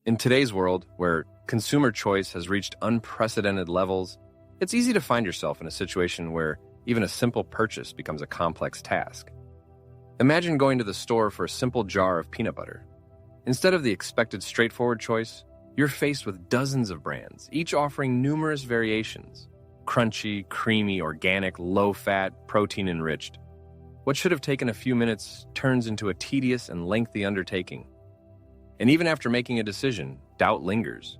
In today's world, where consumer choice has reached unprecedented levels, it's easy to find yourself in a situation where even a simple purchase becomes a complex task. Imagine going to the store for a simple jar of peanut butter. Instead of the expected straightforward choice, you're faced with dozens of brands, each offering numerous variations: crunchy, creamy, organic, low-fat, protein-enriched. What should have taken a few minutes turns into a tedious and lengthy undertaking. And even after making a decision, doubt lingers.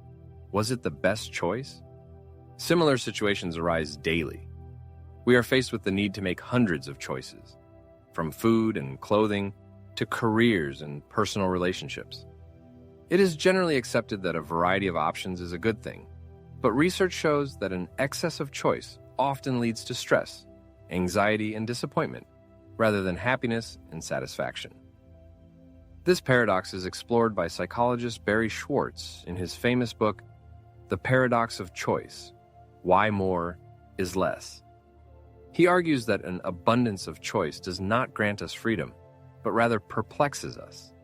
Was it the best choice? Similar situations arise daily. We are faced with the need to make hundreds of choices, from food and clothing to careers and personal relationships. It is generally accepted that a variety of options is a good thing, but research shows that an excess of choice often leads to stress, anxiety, and disappointment, rather than happiness and satisfaction. This paradox is explored by psychologist Barry Schwartz in his famous book, The Paradox of Choice: Why More is Less. He argues that an abundance of choice does not grant us freedom, but rather perplexes us.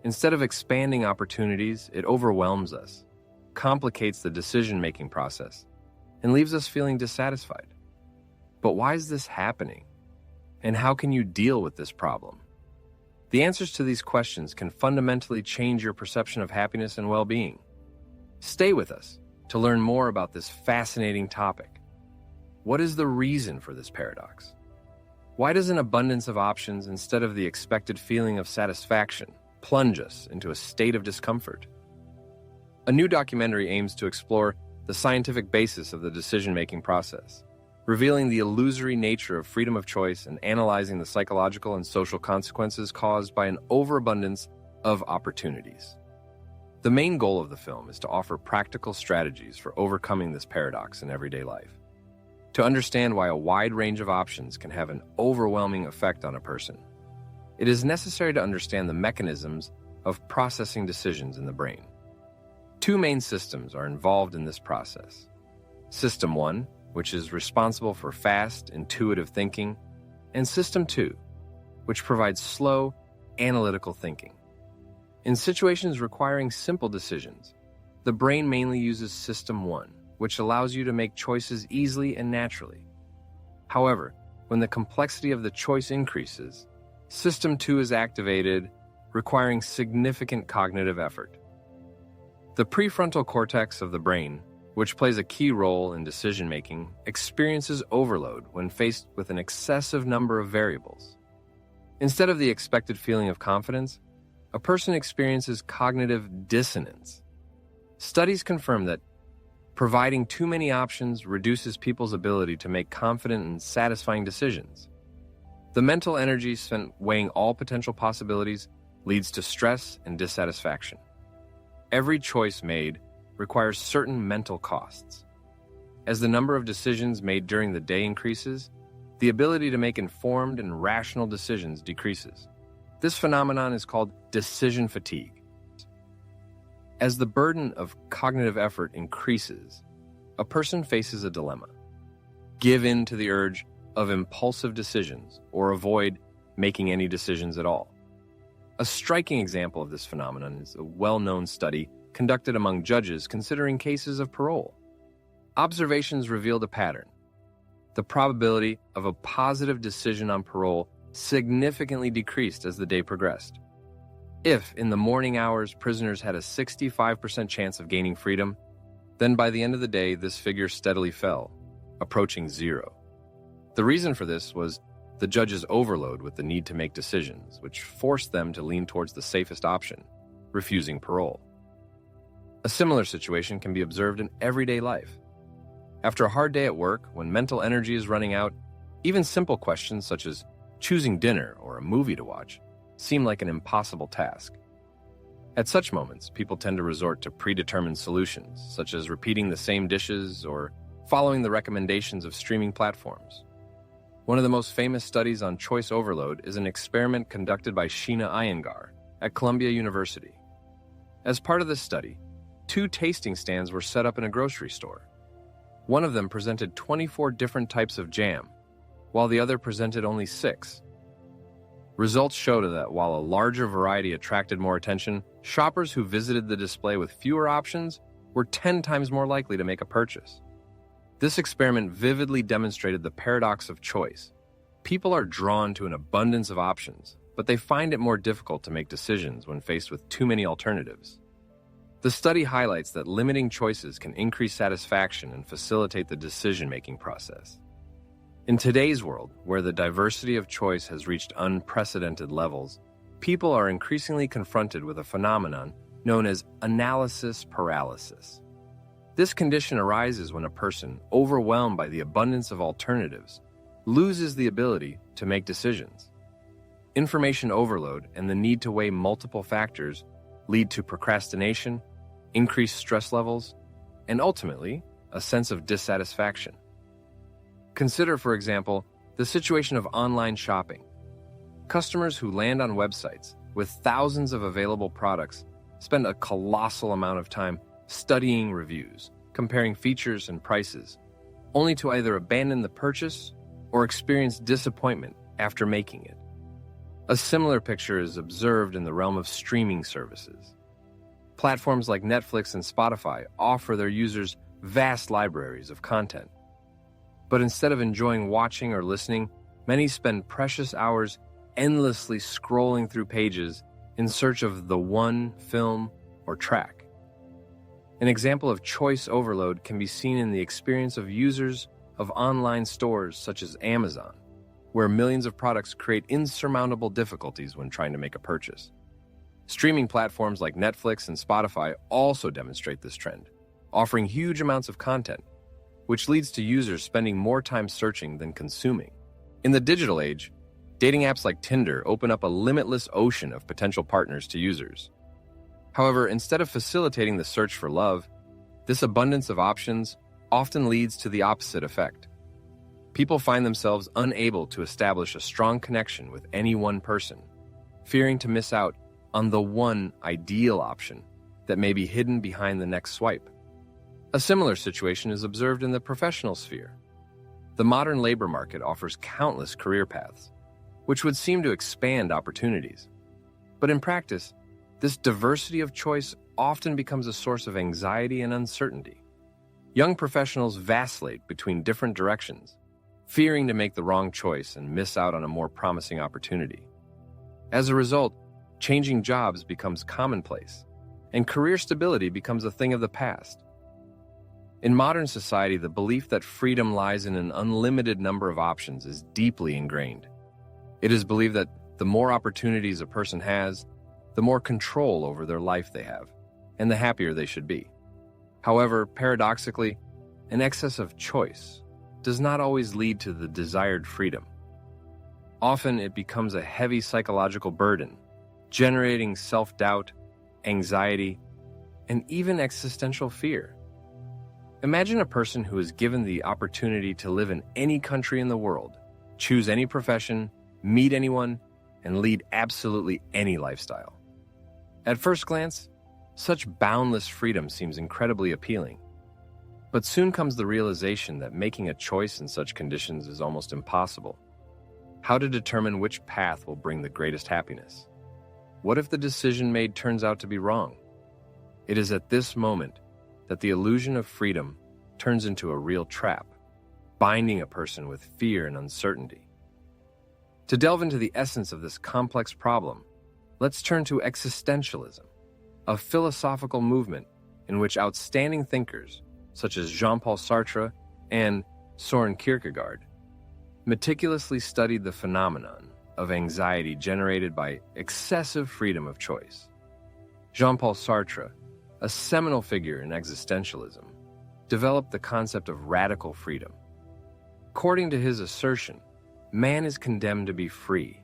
Instead of expanding opportunities, it overwhelms us, complicates the decision-making process, and leaves us feeling dissatisfied. But why is this happening? And how can you deal with this problem? The answers to these questions can fundamentally change your perception of happiness and well-being. Stay with us to learn more about this fascinating topic. What is the reason for this paradox? Why does an abundance of options instead of the expected feeling of satisfaction plunge us into a state of discomfort? A new documentary aims to explore the scientific basis of the decision-making process, revealing the illusory nature of freedom of choice and analyzing the psychological and social consequences caused by an overabundance of opportunities. The main goal of the film is to offer practical strategies for overcoming this paradox in everyday life. To understand why a wide range of options can have an overwhelming effect on a person, it is necessary to understand the mechanisms of processing decisions in the brain. Two main systems are involved in this process. System 1, which is responsible for fast, intuitive thinking, and System 2, which provides slow, analytical thinking. In situations requiring simple decisions, the brain mainly uses System 1, which allows you to make choices easily and naturally. However, when the complexity of the choice increases, System 2 is activated, requiring significant cognitive effort. The prefrontal cortex of the brain, which plays a key role in decision-making, experiences overload when faced with an excessive number of variables. Instead of the expected feeling of confidence, a person experiences cognitive dissonance. Studies confirm that providing too many options reduces people's ability to make confident and satisfying decisions. The mental energy spent weighing all potential possibilities leads to stress and dissatisfaction. Every choice made requires certain mental costs. As the number of decisions made during the day increases, the ability to make informed and rational decisions decreases. This phenomenon is called decision fatigue. As the burden of cognitive effort increases, a person faces a dilemma: give in to the urge of impulsive decisions or avoid making any decisions at all. A striking example of this phenomenon is a well-known study conducted among judges considering cases of parole. Observations revealed a pattern. The probability of a positive decision on parole significantly decreased as the day progressed. If, in the morning hours, prisoners had a 65% chance of gaining freedom, then by the end of the day, this figure steadily fell, approaching zero. The reason for this was the judge's overload with the need to make decisions, which forced them to lean towards the safest option, refusing parole. A similar situation can be observed in everyday life. After a hard day at work, when mental energy is running out, even simple questions such as choosing dinner or a movie to watch seem like an impossible task. At such moments, people tend to resort to predetermined solutions, such as repeating the same dishes or following the recommendations of streaming platforms. One of the most famous studies on choice overload is an experiment conducted by Sheena Iyengar at Columbia University. As part of this study, 2 tasting stands were set up in a grocery store. One of them presented 24 different types of jam, while the other presented only 6. Results showed that while a larger variety attracted more attention, shoppers who visited the display with fewer options were 10 times more likely to make a purchase. This experiment vividly demonstrated the paradox of choice. People are drawn to an abundance of options, but they find it more difficult to make decisions when faced with too many alternatives. The study highlights that limiting choices can increase satisfaction and facilitate the decision-making process. In today's world, where the diversity of choice has reached unprecedented levels, people are increasingly confronted with a phenomenon known as analysis paralysis. This condition arises when a person, overwhelmed by the abundance of alternatives, loses the ability to make decisions. Information overload and the need to weigh multiple factors lead to procrastination, increased stress levels, and ultimately, a sense of dissatisfaction. Consider, for example, the situation of online shopping. Customers who land on websites with thousands of available products spend a colossal amount of time studying reviews, comparing features and prices, only to either abandon the purchase or experience disappointment after making it. A similar picture is observed in the realm of streaming services. Platforms like Netflix and Spotify offer their users vast libraries of content. But instead of enjoying watching or listening, many spend precious hours endlessly scrolling through pages in search of the one film or track. An example of choice overload can be seen in the experience of users of online stores such as Amazon, where millions of products create insurmountable difficulties when trying to make a purchase. Streaming platforms like Netflix and Spotify also demonstrate this trend, offering huge amounts of content, which leads to users spending more time searching than consuming. In the digital age, dating apps like Tinder open up a limitless ocean of potential partners to users. However, instead of facilitating the search for love, this abundance of options often leads to the opposite effect. People find themselves unable to establish a strong connection with any one person, fearing to miss out on the one ideal option that may be hidden behind the next swipe. A similar situation is observed in the professional sphere. The modern labor market offers countless career paths, which would seem to expand opportunities. But in practice, this diversity of choice often becomes a source of anxiety and uncertainty. Young professionals vacillate between different directions, fearing to make the wrong choice and miss out on a more promising opportunity. As a result, changing jobs becomes commonplace, and career stability becomes a thing of the past. In modern society, the belief that freedom lies in an unlimited number of options is deeply ingrained. It is believed that the more opportunities a person has, the more control over their life they have, and the happier they should be. However, paradoxically, an excess of choice does not always lead to the desired freedom. Often it becomes a heavy psychological burden, generating self-doubt, anxiety, and even existential fear. Imagine a person who is given the opportunity to live in any country in the world, choose any profession, meet anyone, and lead absolutely any lifestyle. At first glance, such boundless freedom seems incredibly appealing. But soon comes the realization that making a choice in such conditions is almost impossible. How to determine which path will bring the greatest happiness? What if the decision made turns out to be wrong? It is at this moment that the illusion of freedom turns into a real trap, binding a person with fear and uncertainty. To delve into the essence of this complex problem, let's turn to existentialism, a philosophical movement in which outstanding thinkers such as Jean-Paul Sartre and Søren Kierkegaard meticulously studied the phenomenon of anxiety generated by excessive freedom of choice. Jean-Paul Sartre, a seminal figure in existentialism, developed the concept of radical freedom. According to his assertion, man is condemned to be free,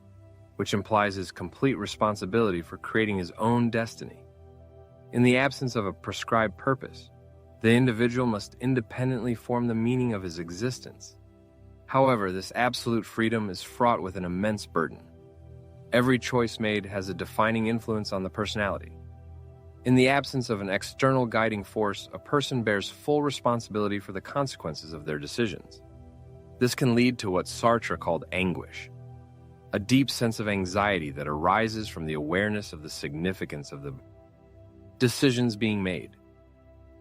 which implies his complete responsibility for creating his own destiny. In the absence of a prescribed purpose, the individual must independently form the meaning of his existence. However, this absolute freedom is fraught with an immense burden. Every choice made has a defining influence on the personality. In the absence of an external guiding force, a person bears full responsibility for the consequences of their decisions. This can lead to what Sartre called anguish. a deep sense of anxiety that arises from the awareness of the significance of the decisions being made.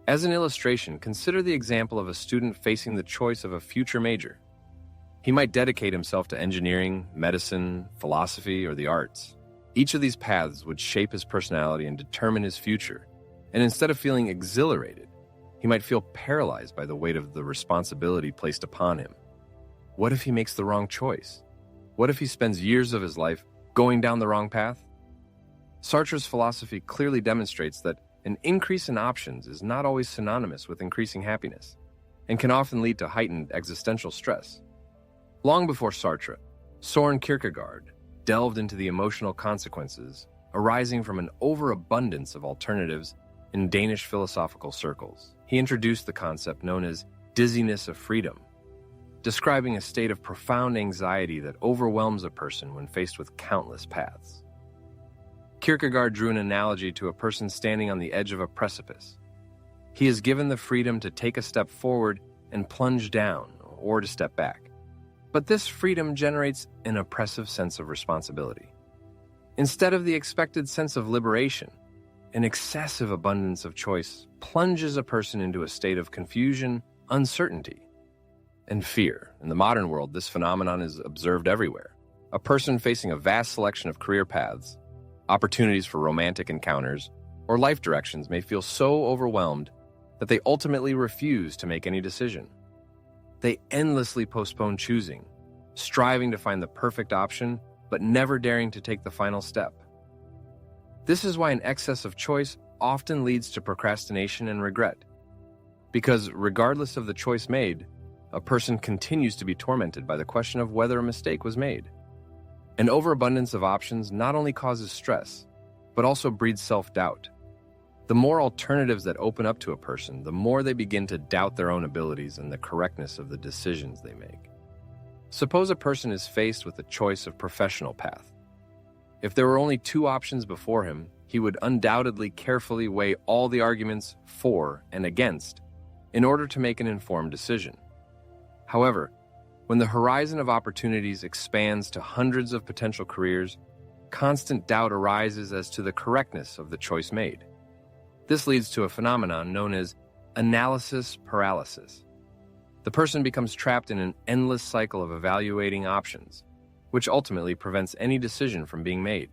As an illustration, consider the example of a student facing the choice of a future major. He might dedicate himself to engineering, medicine, philosophy, or the arts. Each of these paths would shape his personality and determine his future. And instead of feeling exhilarated, he might feel paralyzed by the weight of the responsibility placed upon him. What if he makes the wrong choice? What if he spends years of his life going down the wrong path? Sartre's philosophy clearly demonstrates that an increase in options is not always synonymous with increasing happiness, and can often lead to heightened existential stress. Long before Sartre, Søren Kierkegaard delved into the emotional consequences arising from an overabundance of alternatives in Danish philosophical circles. He introduced the concept known as dizziness of freedom, describing a state of profound anxiety that overwhelms a person when faced with countless paths. Kierkegaard drew an analogy to a person standing on the edge of a precipice. He is given the freedom to take a step forward and plunge down, or to step back. But this freedom generates an oppressive sense of responsibility. Instead of the expected sense of liberation, an excessive abundance of choice plunges a person into a state of confusion, uncertainty, and fear. In the modern world, this phenomenon is observed everywhere. A person facing a vast selection of career paths, opportunities for romantic encounters, or life directions may feel so overwhelmed that they ultimately refuse to make any decision. They endlessly postpone choosing, striving to find the perfect option, but never daring to take the final step. This is why an excess of choice often leads to procrastination and regret, because regardless of the choice made, a person continues to be tormented by the question of whether a mistake was made. An overabundance of options not only causes stress, but also breeds self-doubt. The more alternatives that open up to a person, the more they begin to doubt their own abilities and the correctness of the decisions they make. Suppose a person is faced with the choice of professional path. If there were only 2 options before him, he would undoubtedly carefully weigh all the arguments for and against in order to make an informed decision. However, when the horizon of opportunities expands to hundreds of potential careers, constant doubt arises as to the correctness of the choice made. This leads to a phenomenon known as analysis paralysis. The person becomes trapped in an endless cycle of evaluating options, which ultimately prevents any decision from being made.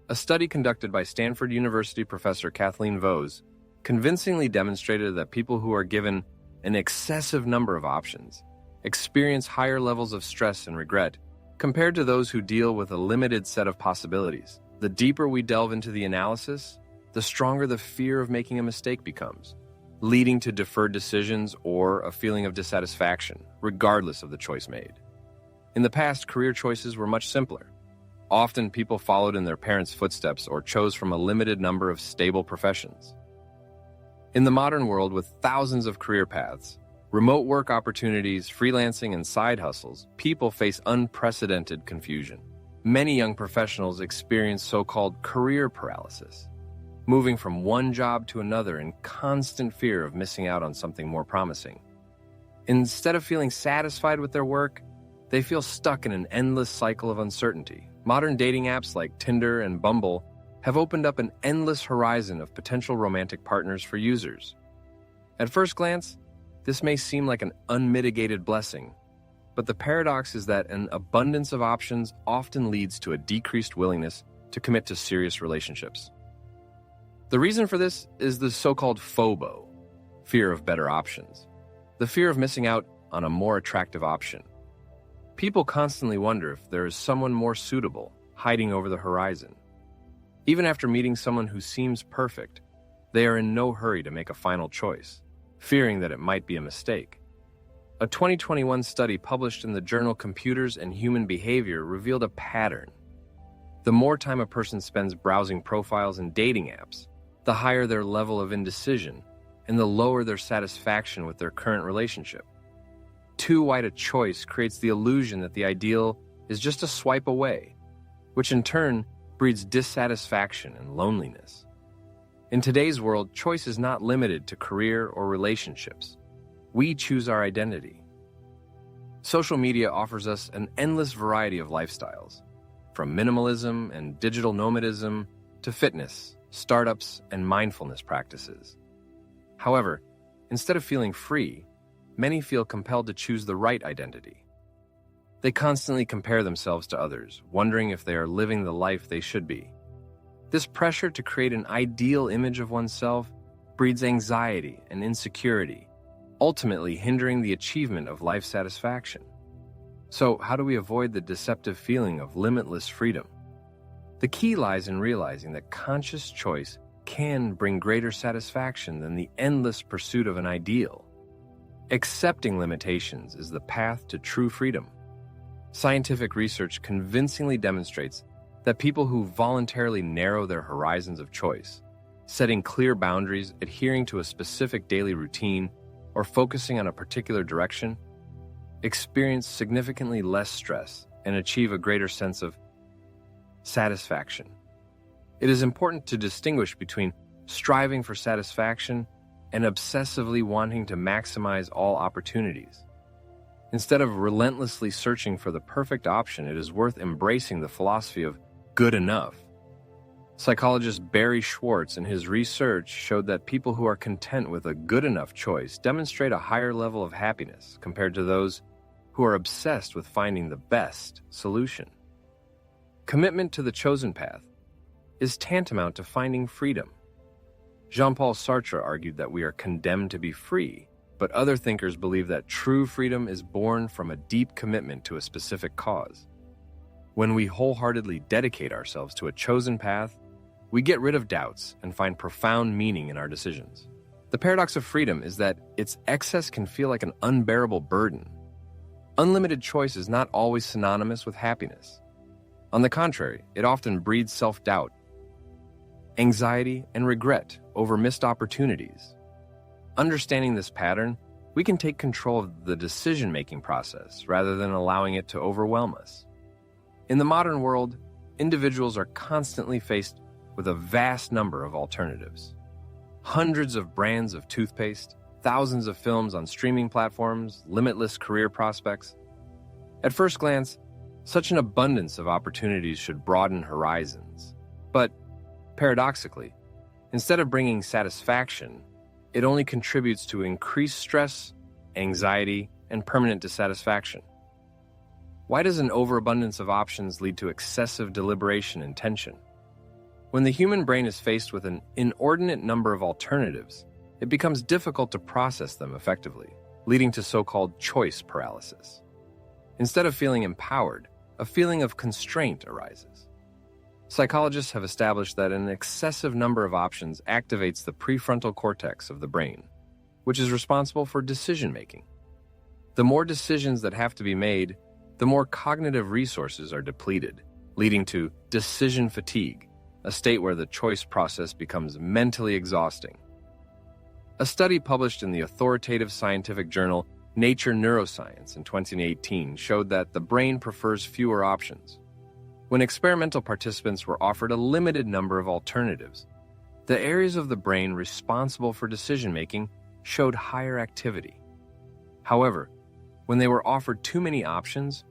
A study conducted by Stanford University professor Kathleen Vohs convincingly demonstrated that people who are given an excessive number of options experience higher levels of stress and regret compared to those who deal with a limited set of possibilities. The deeper we delve into the analysis, the stronger the fear of making a mistake becomes, leading to deferred decisions or a feeling of dissatisfaction, regardless of the choice made. In the past, career choices were much simpler. Often people followed in their parents' footsteps or chose from a limited number of stable professions. In the modern world, with thousands of career paths, remote work opportunities, freelancing, and side hustles, people face unprecedented confusion. Many young professionals experience so-called career paralysis, moving from one job to another in constant fear of missing out on something more promising. Instead of feeling satisfied with their work, they feel stuck in an endless cycle of uncertainty. Modern dating apps like Tinder and Bumble have opened up an endless horizon of potential romantic partners for users. At first glance, this may seem like an unmitigated blessing, but the paradox is that an abundance of options often leads to a decreased willingness to commit to serious relationships. The reason for this is the so-called FOBO, fear of better options, the fear of missing out on a more attractive option. People constantly wonder if there is someone more suitable hiding over the horizon. Even after meeting someone who seems perfect, they are in no hurry to make a final choice, fearing that it might be a mistake. A 2021 study published in the journal Computers and Human Behavior revealed a pattern. The more time a person spends browsing profiles and dating apps, the higher their level of indecision and the lower their satisfaction with their current relationship. Too wide a choice creates the illusion that the ideal is just a swipe away, which in turn breeds dissatisfaction and loneliness. In today's world, choice is not limited to career or relationships. We choose our identity. Social media offers us an endless variety of lifestyles, from minimalism and digital nomadism to fitness, startups, and mindfulness practices. However, instead of feeling free, many feel compelled to choose the right identity. They constantly compare themselves to others, wondering if they are living the life they should be. This pressure to create an ideal image of oneself breeds anxiety and insecurity, ultimately hindering the achievement of life satisfaction. So, how do we avoid the deceptive feeling of limitless freedom? The key lies in realizing that conscious choice can bring greater satisfaction than the endless pursuit of an ideal. Accepting limitations is the path to true freedom. Scientific research convincingly demonstrates that people who voluntarily narrow their horizons of choice, setting clear boundaries, adhering to a specific daily routine, or focusing on a particular direction, experience significantly less stress and achieve a greater sense of satisfaction. It is important to distinguish between striving for satisfaction and obsessively wanting to maximize all opportunities. Instead of relentlessly searching for the perfect option, it is worth embracing the philosophy of good enough. Psychologist Barry Schwartz in his research showed that people who are content with a good enough choice demonstrate a higher level of happiness compared to those who are obsessed with finding the best solution. Commitment to the chosen path is tantamount to finding freedom. Jean-Paul Sartre argued that we are condemned to be free, but other thinkers believe that true freedom is born from a deep commitment to a specific cause. When we wholeheartedly dedicate ourselves to a chosen path, we get rid of doubts and find profound meaning in our decisions. The paradox of freedom is that its excess can feel like an unbearable burden. Unlimited choice is not always synonymous with happiness. On the contrary, it often breeds self-doubt, anxiety, and regret over missed opportunities. Understanding this pattern, we can take control of the decision-making process rather than allowing it to overwhelm us. In the modern world, individuals are constantly faced with a vast number of alternatives. Hundreds of brands of toothpaste, thousands of films on streaming platforms, limitless career prospects. At first glance, such an abundance of opportunities should broaden horizons. But, paradoxically, instead of bringing satisfaction, it only contributes to increased stress, anxiety, and permanent dissatisfaction. Why does an overabundance of options lead to excessive deliberation and tension? When the human brain is faced with an inordinate number of alternatives, it becomes difficult to process them effectively, leading to so-called choice paralysis. Instead of feeling empowered, a feeling of constraint arises. Psychologists have established that an excessive number of options activates the prefrontal cortex of the brain, which is responsible for decision-making. The more decisions that have to be made, the more cognitive resources are depleted, leading to decision fatigue, a state where the choice process becomes mentally exhausting. A study published in the authoritative scientific journal Nature Neuroscience in 2018 showed that the brain prefers fewer options. When experimental participants were offered a limited number of alternatives, the areas of the brain responsible for decision-making showed higher activity. However, when they were offered too many options,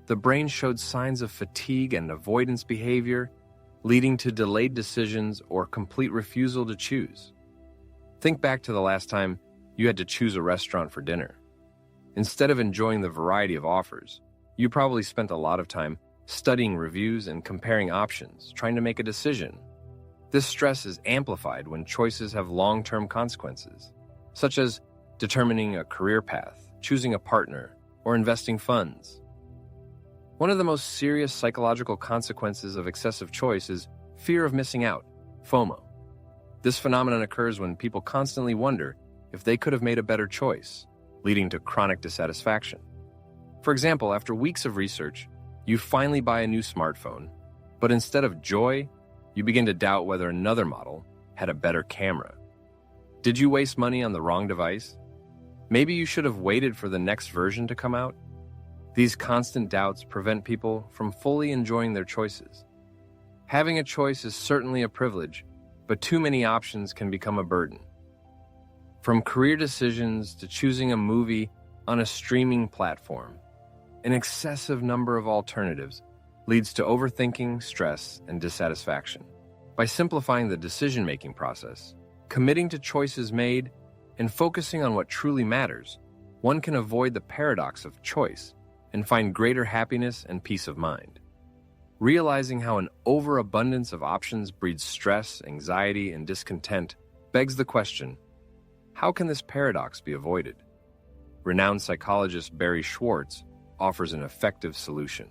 the brain showed signs of fatigue and avoidance behavior, leading to delayed decisions or complete refusal to choose. Think back to the last time you had to choose a restaurant for dinner. Instead of enjoying the variety of offers, you probably spent a lot of time studying reviews and comparing options, trying to make a decision. This stress is amplified when choices have long-term consequences, such as determining a career path, choosing a partner, or investing funds. One of the most serious psychological consequences of excessive choice is fear of missing out, FOMO. This phenomenon occurs when people constantly wonder if they could have made a better choice, leading to chronic dissatisfaction. For example, after weeks of research, you finally buy a new smartphone, but instead of joy, you begin to doubt whether another model had a better camera. Did you waste money on the wrong device? Maybe you should have waited for the next version to come out? These constant doubts prevent people from fully enjoying their choices. Having a choice is certainly a privilege, but too many options can become a burden. From career decisions to choosing a movie on a streaming platform, an excessive number of alternatives leads to overthinking, stress, and dissatisfaction. By simplifying the decision-making process, committing to choices made, and focusing on what truly matters, one can avoid the paradox of choice and find greater happiness and peace of mind. Realizing how an overabundance of options breeds stress, anxiety, and discontent begs the question, how can this paradox be avoided? Renowned psychologist Barry Schwartz offers an effective solution.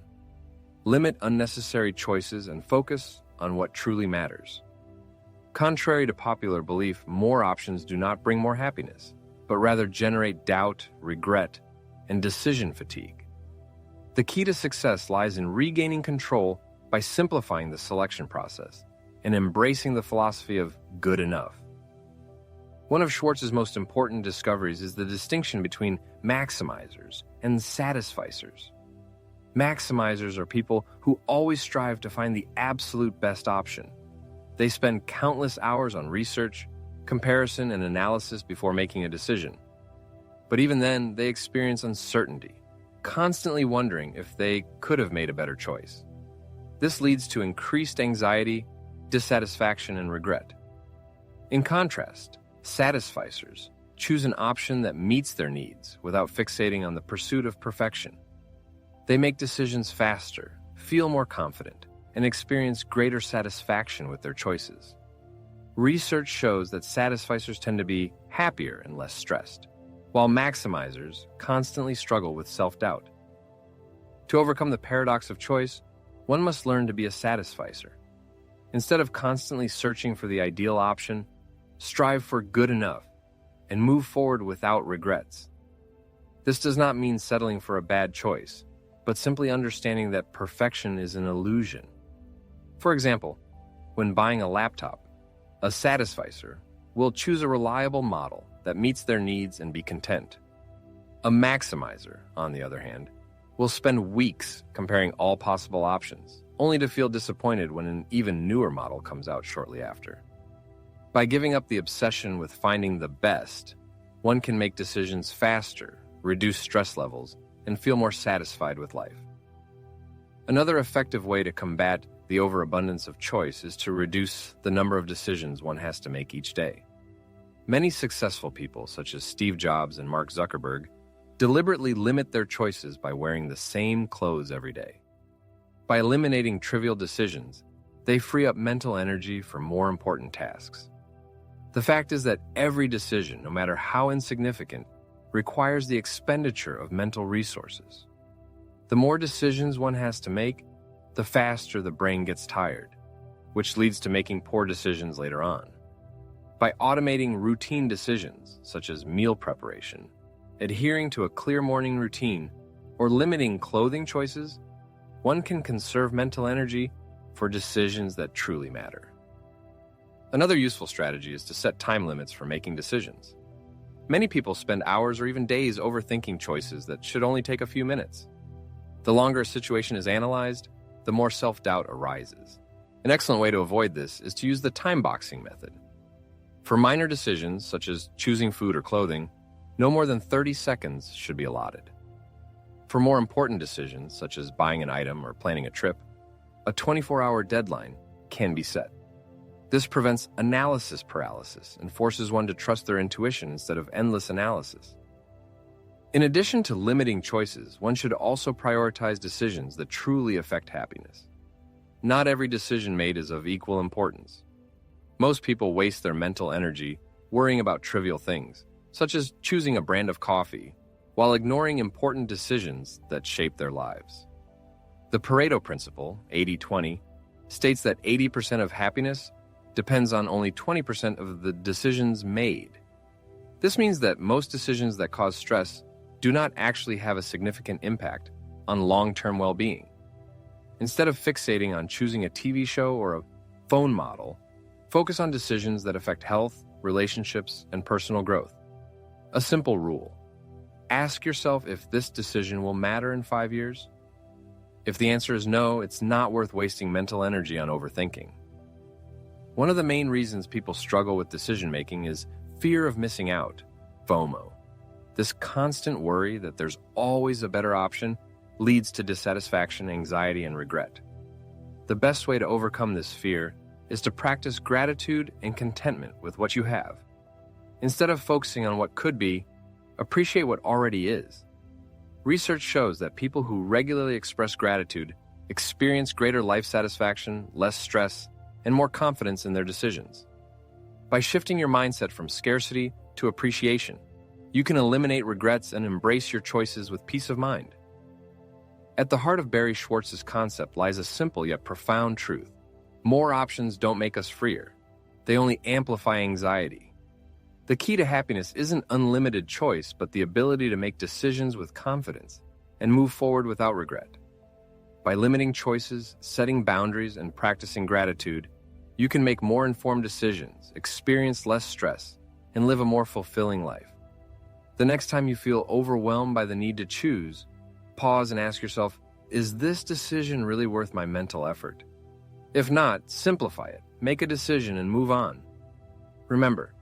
Limit unnecessary choices and focus on what truly matters. Contrary to popular belief, more options do not bring more happiness, but rather generate doubt, regret, and decision fatigue. The key to success lies in regaining control by simplifying the selection process and embracing the philosophy of good enough. One of Schwartz's most important discoveries is the distinction between maximizers and satisficers. Maximizers are people who always strive to find the absolute best option. They spend countless hours on research, comparison, and analysis before making a decision. But even then, they experience uncertainty, constantly wondering if they could have made a better choice. This leads to increased anxiety, dissatisfaction, and regret. In contrast, satisficers choose an option that meets their needs without fixating on the pursuit of perfection. They make decisions faster, feel more confident, and experience greater satisfaction with their choices. Research shows that satisficers tend to be happier and less stressed, while maximizers constantly struggle with self-doubt. To overcome the paradox of choice, one must learn to be a satisficer. Instead of constantly searching for the ideal option, strive for good enough and move forward without regrets. This does not mean settling for a bad choice, but simply understanding that perfection is an illusion. For example, when buying a laptop, a satisficer will choose a reliable model that meets their needs and be content. A maximizer, on the other hand, will spend weeks comparing all possible options, only to feel disappointed when an even newer model comes out shortly after. By giving up the obsession with finding the best, one can make decisions faster, reduce stress levels, and feel more satisfied with life. Another effective way to combat the overabundance of choice is to reduce the number of decisions one has to make each day. Many successful people, such as Steve Jobs and Mark Zuckerberg, deliberately limit their choices by wearing the same clothes every day. By eliminating trivial decisions, they free up mental energy for more important tasks. The fact is that every decision, no matter how insignificant, requires the expenditure of mental resources. The more decisions one has to make, the faster the brain gets tired, which leads to making poor decisions later on. By automating routine decisions, such as meal preparation, adhering to a clear morning routine, or limiting clothing choices, one can conserve mental energy for decisions that truly matter. Another useful strategy is to set time limits for making decisions. Many people spend hours or even days overthinking choices that should only take a few minutes. The longer a situation is analyzed, the more self-doubt arises. An excellent way to avoid this is to use the time boxing method. For minor decisions, such as choosing food or clothing, no more than 30 seconds should be allotted. For more important decisions, such as buying an item or planning a trip, a 24-hour deadline can be set. This prevents analysis paralysis and forces one to trust their intuition instead of endless analysis. In addition to limiting choices, one should also prioritize decisions that truly affect happiness. Not every decision made is of equal importance. Most people waste their mental energy worrying about trivial things, such as choosing a brand of coffee, while ignoring important decisions that shape their lives. The Pareto principle, 80-20, states that 80% of happiness depends on only 20% of the decisions made. This means that most decisions that cause stress do not actually have a significant impact on long-term well-being. Instead of fixating on choosing a TV show or a phone model, focus on decisions that affect health, relationships, and personal growth. A simple rule: ask yourself if this decision will matter in 5 years. If the answer is no, it's not worth wasting mental energy on overthinking. One of the main reasons people struggle with decision-making is fear of missing out, FOMO. This constant worry that there's always a better option leads to dissatisfaction, anxiety, and regret. The best way to overcome this fear is to practice gratitude and contentment with what you have. Instead of focusing on what could be, appreciate what already is. Research shows that people who regularly express gratitude experience greater life satisfaction, less stress, and more confidence in their decisions. By shifting your mindset from scarcity to appreciation, you can eliminate regrets and embrace your choices with peace of mind. At the heart of Barry Schwartz's concept lies a simple yet profound truth. More options don't make us freer. They only amplify anxiety. The key to happiness isn't unlimited choice, but the ability to make decisions with confidence and move forward without regret. By limiting choices, setting boundaries, and practicing gratitude, you can make more informed decisions, experience less stress, and live a more fulfilling life. The next time you feel overwhelmed by the need to choose, pause and ask yourself, is this decision really worth my mental effort? If not, simplify it, make a decision, and move on. Remember,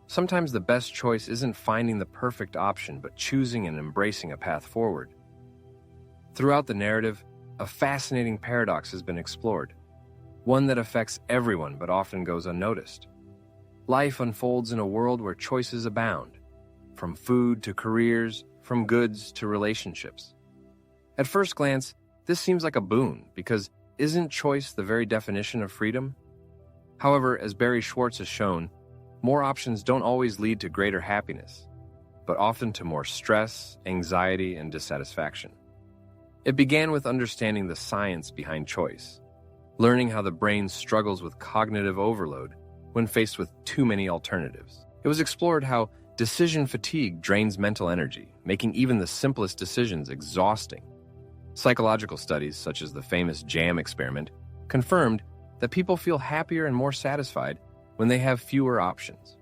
sometimes the best choice isn't finding the perfect option, but choosing and embracing a path forward. Throughout the narrative, a fascinating paradox has been explored, one that affects everyone but often goes unnoticed. Life unfolds in a world where choices abound, from food to careers, from goods to relationships. At first glance, this seems like a boon, because isn't choice the very definition of freedom? However, as Barry Schwartz has shown, more options don't always lead to greater happiness, but often to more stress, anxiety, and dissatisfaction. It began with understanding the science behind choice, learning how the brain struggles with cognitive overload when faced with too many alternatives. It was explored how decision fatigue drains mental energy, making even the simplest decisions exhausting. Psychological studies, such as the famous JAM experiment, confirmed that people feel happier and more satisfied when they have fewer options.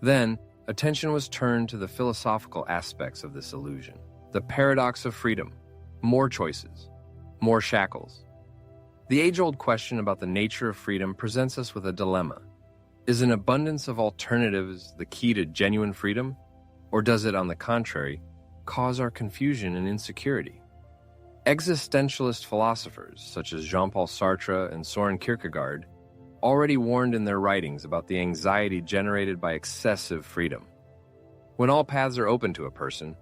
Then, attention was turned to the philosophical aspects of this illusion, the paradox of freedom. More choices, more shackles. The age-old question about the nature of freedom presents us with a dilemma. Is an abundance of alternatives the key to genuine freedom? Or does it, on the contrary, cause our confusion and insecurity? Existentialist philosophers such as Jean-Paul Sartre and Soren Kierkegaard already warned in their writings about the anxiety generated by excessive freedom. When all paths are open to a person,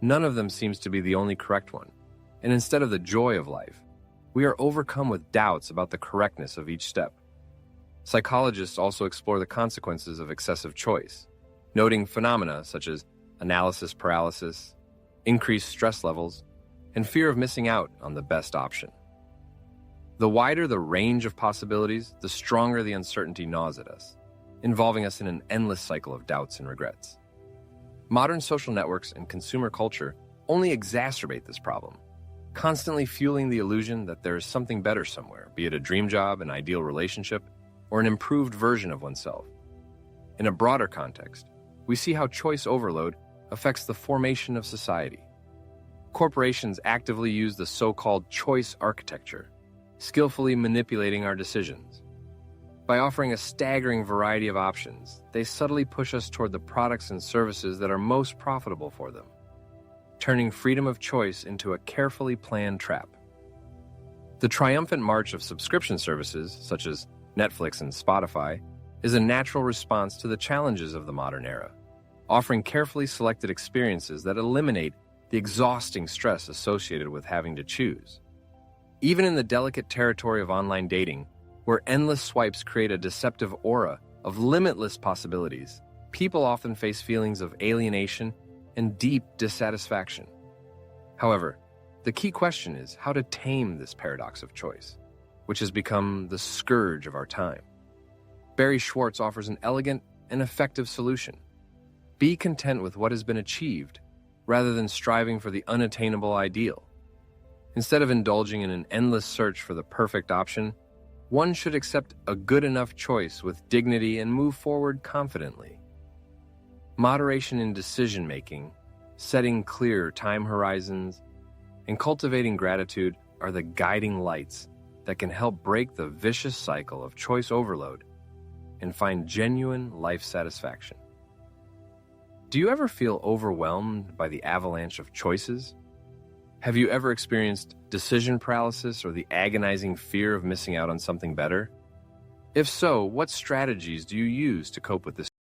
none of them seems to be the only correct one. And instead of the joy of life, we are overcome with doubts about the correctness of each step. Psychologists also explore the consequences of excessive choice, noting phenomena such as analysis paralysis, increased stress levels, and fear of missing out on the best option. The wider the range of possibilities, the stronger the uncertainty gnaws at us, involving us in an endless cycle of doubts and regrets. Modern social networks and consumer culture only exacerbate this problem, constantly fueling the illusion that there is something better somewhere, be it a dream job, an ideal relationship, or an improved version of oneself. In a broader context, we see how choice overload affects the formation of society. Corporations actively use the so-called choice architecture, skillfully manipulating our decisions. By offering a staggering variety of options, they subtly push us toward the products and services that are most profitable for them, turning freedom of choice into a carefully planned trap. The triumphant march of subscription services, such as Netflix and Spotify, is a natural response to the challenges of the modern era, offering carefully selected experiences that eliminate the exhausting stress associated with having to choose. Even in the delicate territory of online dating, where endless swipes create a deceptive aura of limitless possibilities, people often face feelings of alienation and deep dissatisfaction. However, the key question is how to tame this paradox of choice, which has become the scourge of our time. Barry Schwartz offers an elegant and effective solution. Be content with what has been achieved, rather than striving for the unattainable ideal. Instead of indulging in an endless search for the perfect option, one should accept a good enough choice with dignity and move forward confidently. Moderation in decision-making, setting clear time horizons, and cultivating gratitude are the guiding lights that can help break the vicious cycle of choice overload and find genuine life satisfaction. Do you ever feel overwhelmed by the avalanche of choices? Have you ever experienced decision paralysis or the agonizing fear of missing out on something better? If so, what strategies do you use to cope with this